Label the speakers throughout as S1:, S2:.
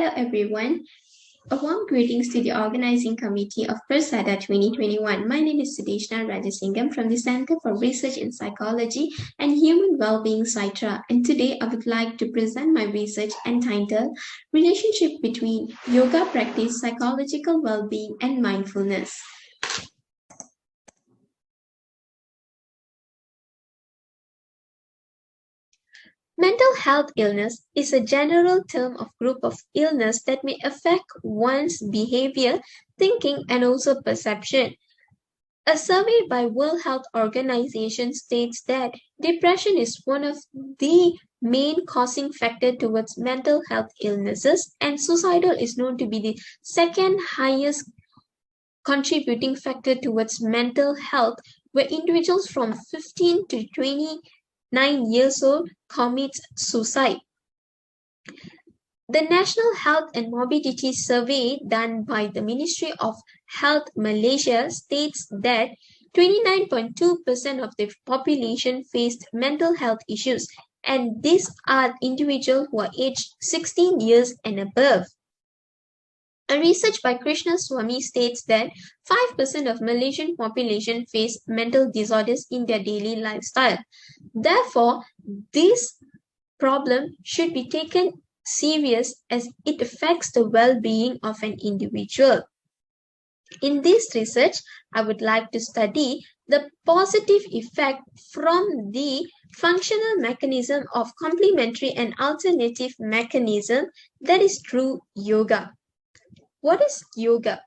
S1: Hello everyone. A warm greetings to the organizing committee of Persada 2021. My name is Sudeshna A from the Center for Research in Psychology and Human Wellbeing CITRA, and today I would like to present my research entitled Relationship Between Yoga Practice, Psychological Wellbeing and Mindfulness. Mental health illness is a general term of group of illness that may affect one's behavior, thinking, and also perception. A survey by World Health Organization states that depression is one of the main causing factor towards mental health illnesses, and suicidal is known to be the second highest contributing factor towards mental health, where individuals from 15 to 29 years old commits suicide. The National Health and Morbidity Survey done by the Ministry of Health Malaysia states that 29.2% of the population faced mental health issues, and these are individuals who are aged 16 years and above. A research by Krishna Swamy states that 5% of Malaysian population face mental disorders in their daily lifestyle. Therefore, this problem should be taken serious as it affects the well-being of an individual. In this research, I would like to study the positive effect from the functional mechanism of complementary and alternative mechanism, that is through yoga. What is yoga?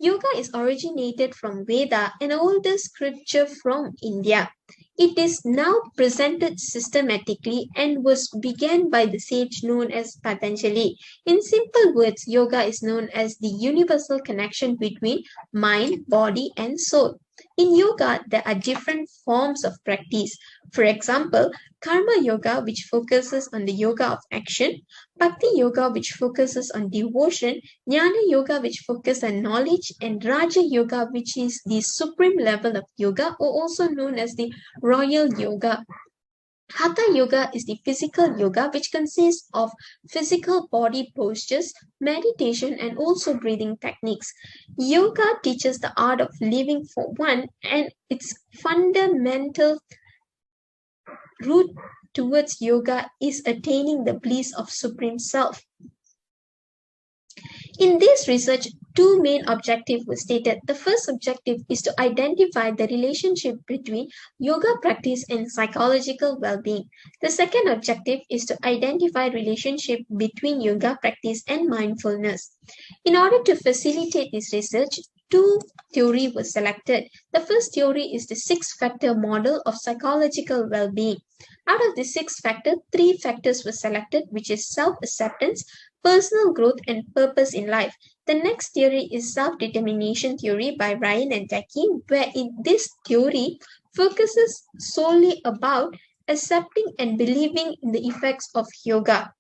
S1: Yoga is originated from Veda, an older scripture from India. It is now presented systematically and was began by the sage known as Patanjali. In simple words, yoga is known as the universal connection between mind, body, and soul. In yoga, there are different forms of practice. For example, Karma Yoga, which focuses on the yoga of action, Bhakti Yoga, which focuses on devotion, Jnana Yoga, which focuses on knowledge, and Raja Yoga, which is the supreme level of yoga, or also known as the Royal Yoga. Hatha Yoga is the physical yoga, which consists of physical body postures, meditation, and also breathing techniques. Yoga teaches the art of living for one, and its fundamental route towards yoga is attaining the bliss of Supreme Self. In this research, two main objectives were stated. The first objective is to identify the relationship between yoga practice and psychological well-being. The second objective is to identify relationship between yoga practice and mindfulness. In order to facilitate this research, two theories were selected. The first theory is the 6-factor model of psychological well-being. Out of the 6 factors, 3 factors were selected, which is self-acceptance, personal growth, and purpose in life. The next theory is self-determination theory by Ryan and Jackie, where in this theory focuses solely about accepting and believing in the effects of yoga.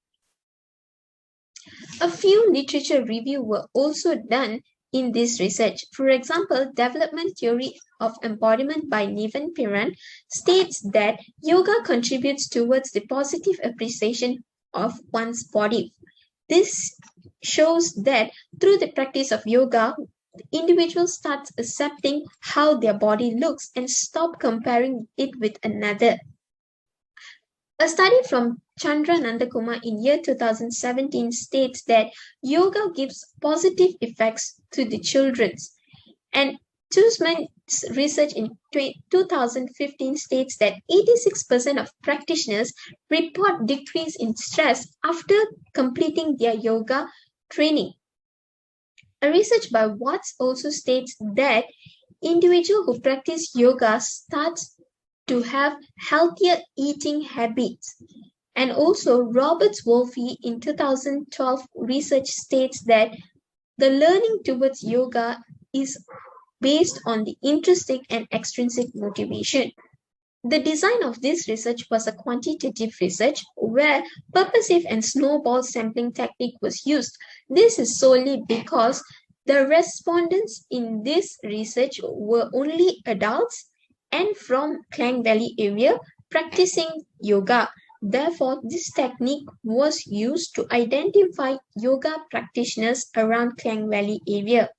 S1: A few literature reviews were also done in this research. For example, Development Theory of Embodiment by Niven Piran states that yoga contributes towards the positive appreciation of one's body. This shows that through the practice of yoga, the individual starts accepting how their body looks and stop comparing it with another. A study from Chandra Nandakumar in year 2017 states that yoga gives positive effects to the children. And Tuzman's research in 2015 states that 86% of practitioners report decrease in stress after completing their yoga training. A research by Watts also states that individuals who practice yoga starts to have healthier eating habits. And also Roberts Wolfe in 2012 research states that the learning towards yoga is based on the intrinsic and extrinsic motivation. The design of this research was a quantitative research where purposive and snowball sampling technique was used. This is solely because the respondents in this research were only adults and from Klang Valley area practicing yoga. Therefore, this technique was used to identify yoga practitioners around Klang Valley area.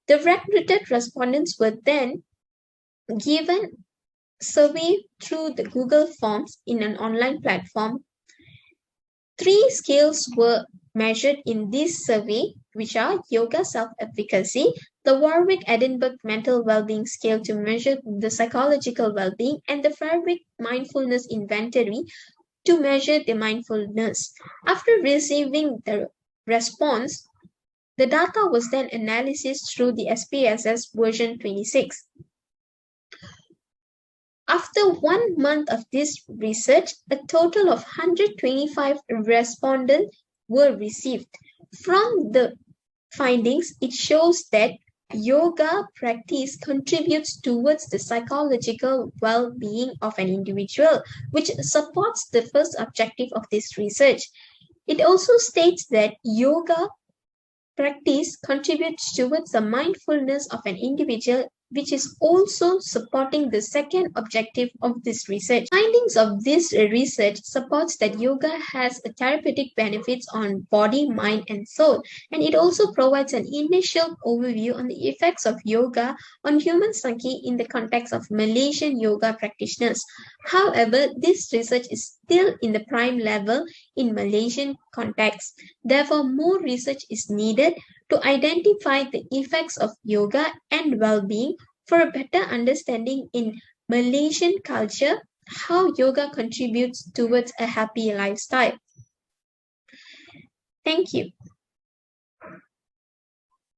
S1: The recruited respondents were then given survey through the Google Forms in an online platform. 3 scales were measured in this survey, which are Yoga Self-Efficacy, the Warwick-Edinburgh Mental Wellbeing Scale to measure the psychological well-being, and the Fairwick Mindfulness Inventory to measure the mindfulness. After receiving the response, the data was then analyzed through the SPSS version 26. After 1 month of this research, a total of 125 respondents were received. From the findings, it shows that yoga practice contributes towards the psychological well-being of an individual, which supports the first objective of this research. It also states that yoga practice contributes towards the mindfulness of an individual, which is also supporting the second objective of this research. Findings of this research supports that yoga has a therapeutic benefits on body, mind, and soul, and it also provides an initial overview on the effects of yoga on human psyche in the context of Malaysian yoga practitioners. However, this research is still in the prime level in Malaysian context. Therefore, more research is needed to identify the effects of yoga and well-being for a better understanding in Malaysian culture how yoga contributes towards a happy lifestyle. Thank you.